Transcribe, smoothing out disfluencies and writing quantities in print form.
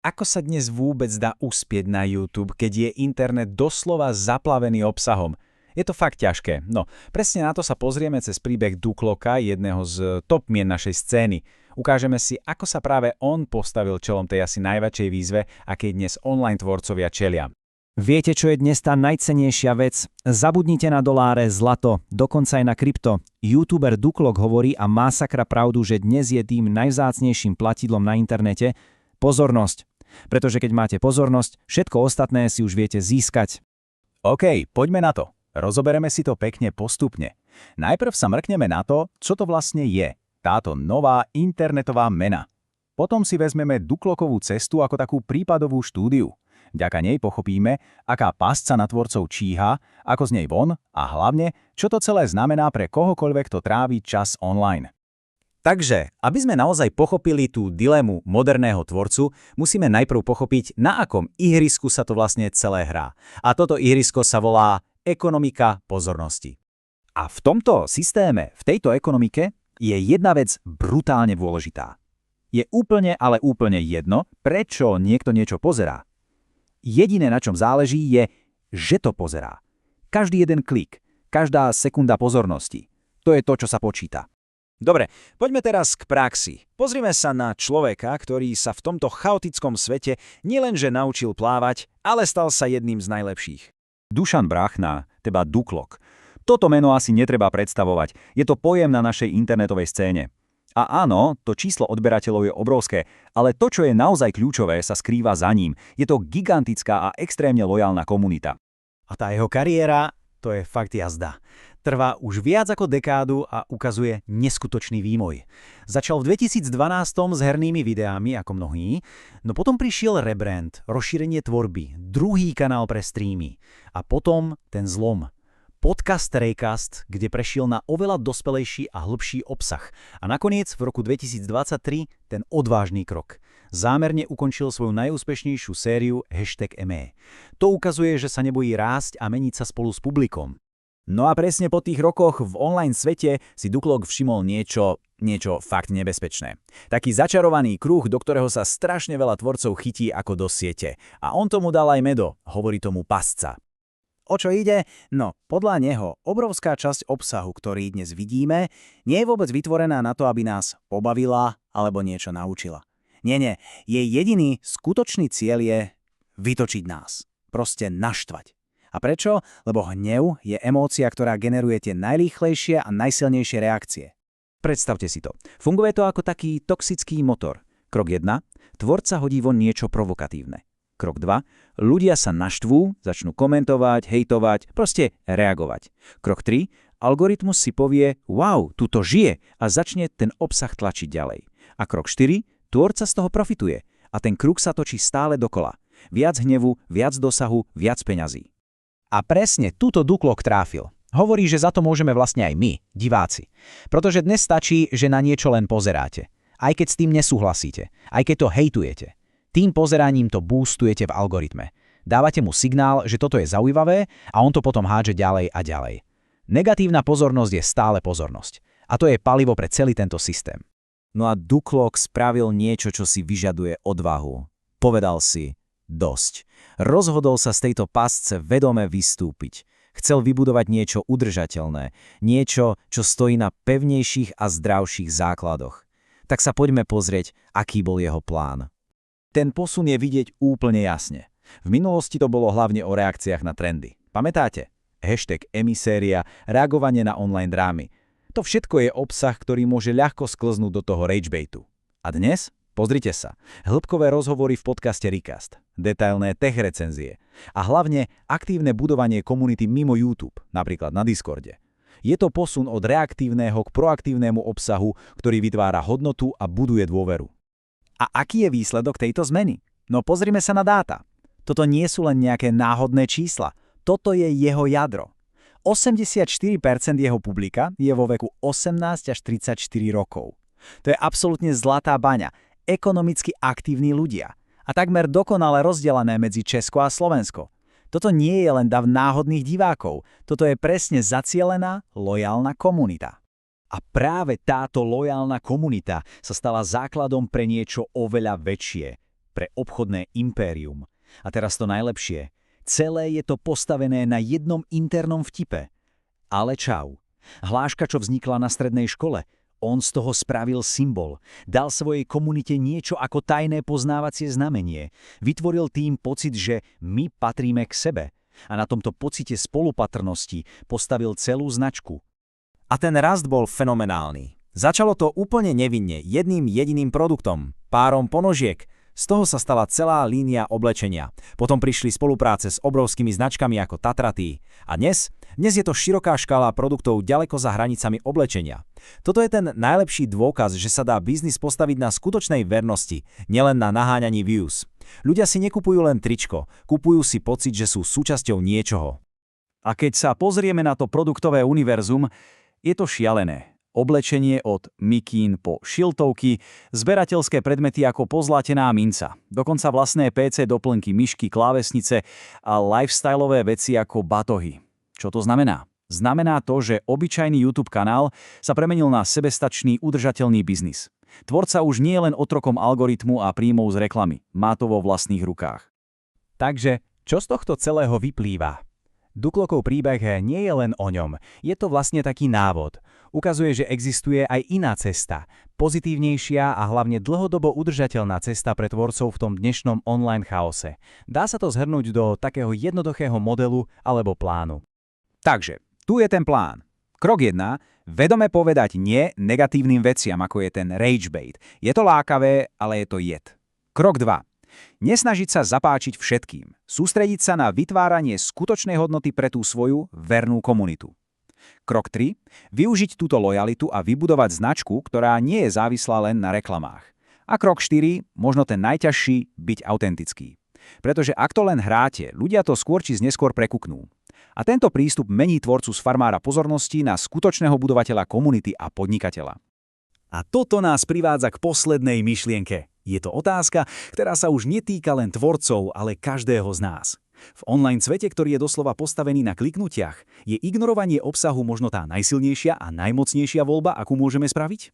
Ako sa dnes vôbec dá uspieť na YouTube, keď je internet doslova zaplavený obsahom? Je to fakt ťažké. No, presne na to sa pozrieme cez príbeh Dukloka, jedného z top mien našej scény. Ukážeme si, ako sa práve on postavil čelom tej asi najväčšej výzve, akej dnes online tvorcovia čelia. Viete, čo je dnes tá najcennejšia vec? Zabudnite na doláre, zlato, dokonca aj na krypto. YouTuber Duklok hovorí a má sakra pravdu, že dnes je tým najvzácnejším platidlom na internete pozornosť. Pretože keď máte pozornosť, všetko ostatné si už viete získať. OK, poďme na to. Rozobereme si to pekne postupne. Najprv sa mrkneme na to, čo to vlastne je, táto nová internetová mena. Potom si vezmeme Duklokovú cestu ako takú prípadovú štúdiu. Vďaka nej pochopíme, aká pasca na tvorcov číha, ako z nej von a hlavne, čo to celé znamená pre kohokoľvek, kto trávi čas online. Takže, aby sme naozaj pochopili tú dilemu moderného tvorcu, musíme najprv pochopiť, na akom ihrisku sa to vlastne celé hrá. A toto ihrisko sa volá ekonomika pozornosti. A v tomto systéme, v tejto ekonomike, je jedna vec brutálne dôležitá. Je úplne, ale úplne jedno, prečo niekto niečo pozerá. Jediné, na čom záleží, je, že to pozerá. Každý jeden klik, každá sekunda pozornosti. To je to, čo sa počíta. Dobre, poďme teraz k praxi. Pozrime sa na človeka, ktorý sa v tomto chaotickom svete nielenže naučil plávať, ale stal sa jedným z najlepších. Dušan Bráchna, teba Duklok. Toto meno asi netreba predstavovať. Je to pojem na našej internetovej scéne. A áno, to číslo odberateľov je obrovské, ale to, čo je naozaj kľúčové, sa skrýva za ním. Je to gigantická a extrémne lojálna komunita. A tá jeho kariéra, to je fakt jazda. Trvá už viac ako dekádu a ukazuje neskutočný vývoj. Začal v 2012 s hernými videami ako mnohí, no potom prišiel rebrand, rozšírenie tvorby, druhý kanál pre streamy a potom ten zlom. Podcast Raycast, kde prešiel na oveľa dospelejší a hlbší obsah. A nakoniec v roku 2023 ten odvážny krok. Zámerne ukončil svoju najúspešnejšiu sériu #ME. To ukazuje, že sa nebojí rásť a meniť sa spolu s publikom. No a presne po tých rokoch v online svete si Duklok všimol niečo fakt nebezpečné. Taký začarovaný kruh, do ktorého sa strašne veľa tvorcov chytí ako do siete. A on tomu dal aj medo, hovorí tomu pasca. O čo ide? No, podľa neho obrovská časť obsahu, ktorý dnes vidíme, nie je vôbec vytvorená na to, aby nás pobavila alebo niečo naučila. Nie, jej jediný skutočný cieľ je vytočiť nás. Proste naštvať. A prečo? Lebo hnev je emócia, ktorá generuje tie najrýchlejšie a najsilnejšie reakcie. Predstavte si to. Funguje to ako taký toxický motor. Krok 1. Tvorca hodí von niečo provokatívne. Krok 2. Ľudia sa naštvú, začnú komentovať, hejtovať, proste reagovať. Krok 3. Algoritmus si povie, wow, tu to žije a začne ten obsah tlačiť ďalej. A krok 4. Tvorca z toho profituje a ten kruh sa točí stále dokola. Viac hnevu, viac dosahu, viac peňazí. A presne túto Duklok tráfil. Hovorí, že za to môžeme vlastne aj my, diváci. Pretože dnes stačí, že na niečo len pozeráte. Aj keď s tým nesúhlasíte, aj keď to hejtujete. Tým pozeraním to boostujete v algoritme. Dávate mu signál, že toto je zaujímavé a on to potom hádže ďalej a ďalej. Negatívna pozornosť je stále pozornosť. A to je palivo pre celý tento systém. No a Duklok spravil niečo, čo si vyžaduje odvahu. Povedal si dosť. Rozhodol sa z tejto pasce vedome vystúpiť. Chcel vybudovať niečo udržateľné, niečo, čo stojí na pevnejších a zdravších základoch. Tak sa poďme pozrieť, aký bol jeho plán. Ten posun je vidieť úplne jasne. V minulosti to bolo hlavne o reakciách na trendy. Pamätáte? #emiséria, reagovanie na online drámy. To všetko je obsah, ktorý môže ľahko sklznúť do toho ragebaitu. A dnes? Pozrite sa. Hĺbkové rozhovory v podcaste Recast, detailné tech recenzie a hlavne aktívne budovanie komunity mimo YouTube, napríklad na Discorde. Je to posun od reaktívneho k proaktívnemu obsahu, ktorý vytvára hodnotu a buduje dôveru. A aký je výsledok tejto zmeny? No pozrime sa na dáta. Toto nie sú len nejaké náhodné čísla. Toto je jeho jadro. 84% jeho publika je vo veku 18 až 34 rokov. To je absolútne zlatá baňa. Ekonomicky aktívni ľudia a takmer dokonale rozdelené medzi Česko a Slovensko. Toto nie je len dav náhodných divákov, toto je presne zacielená, lojálna komunita. A práve táto lojálna komunita sa stala základom pre niečo oveľa väčšie. pre obchodné impérium. A teraz to najlepšie. Celé je to postavené na jednom internom vtipe. Ale čau. Hláška, čo vznikla na strednej škole, on z toho spravil symbol. Dal svojej komunite niečo ako tajné poznávacie znamenie. Vytvoril tým pocit, že my patríme k sebe. A na tomto pocite spolupatrnosti postavil celú značku. A ten rast bol fenomenálny. Začalo to úplne nevinne, jedným jediným produktom, párom ponožiek. Z toho sa stala celá línia oblečenia. Potom prišli spolupráce s obrovskými značkami ako Tatraty. A dnes je to široká škála produktov ďaleko za hranicami oblečenia. Toto je ten najlepší dôkaz, že sa dá biznis postaviť na skutočnej vernosti, nielen na naháňaní views. Ľudia si nekupujú len tričko, kupujú si pocit, že sú súčasťou niečoho. A keď sa pozrieme na to produktové univerzum, je to šialené. Oblečenie od mikín po šiltovky, zberateľské predmety ako pozlatená minca, dokonca vlastné PC doplnky, myšky, klávesnice a lifestyleové veci ako batohy. Čo to znamená? Znamená to, že obyčajný YouTube kanál sa premenil na sebestačný, udržateľný biznis. Tvorca už nie je len otrokom algoritmu a príjmov z reklamy, má to vo vlastných rukách. Takže, čo z tohto celého vyplýva? Duklokov príbeh nie je len o ňom, je to vlastne taký návod. Ukazuje, že existuje aj iná cesta, pozitívnejšia a hlavne dlhodobo udržateľná cesta pre tvorcov v tom dnešnom online chaose. Dá sa to zhrnúť do takého jednoduchého modelu alebo plánu. Takže, tu je ten plán. Krok 1. Vedome povedať nie negatívnym veciam, ako je ten rage bait. Je to lákavé, ale je to jed. Krok 2. Nesnažiť sa zapáčiť všetkým. Sústrediť sa na vytváranie skutočnej hodnoty pre tú svoju vernú komunitu. Krok 3. Využiť túto lojalitu a vybudovať značku, ktorá nie je závislá len na reklamách. A krok 4. Možno ten najťažší, byť autentický. Pretože ak to len hráte, ľudia to skôr či neskôr prekuknú. A tento prístup mení tvorcu z farmára pozornosti na skutočného budovateľa komunity a podnikateľa. A toto nás privádza k poslednej myšlienke. Je to otázka, ktorá sa už netýka len tvorcov, ale každého z nás. V online svete, ktorý je doslova postavený na kliknutiach, je ignorovanie obsahu možno tá najsilnejšia a najmocnejšia voľba, akú môžeme spraviť?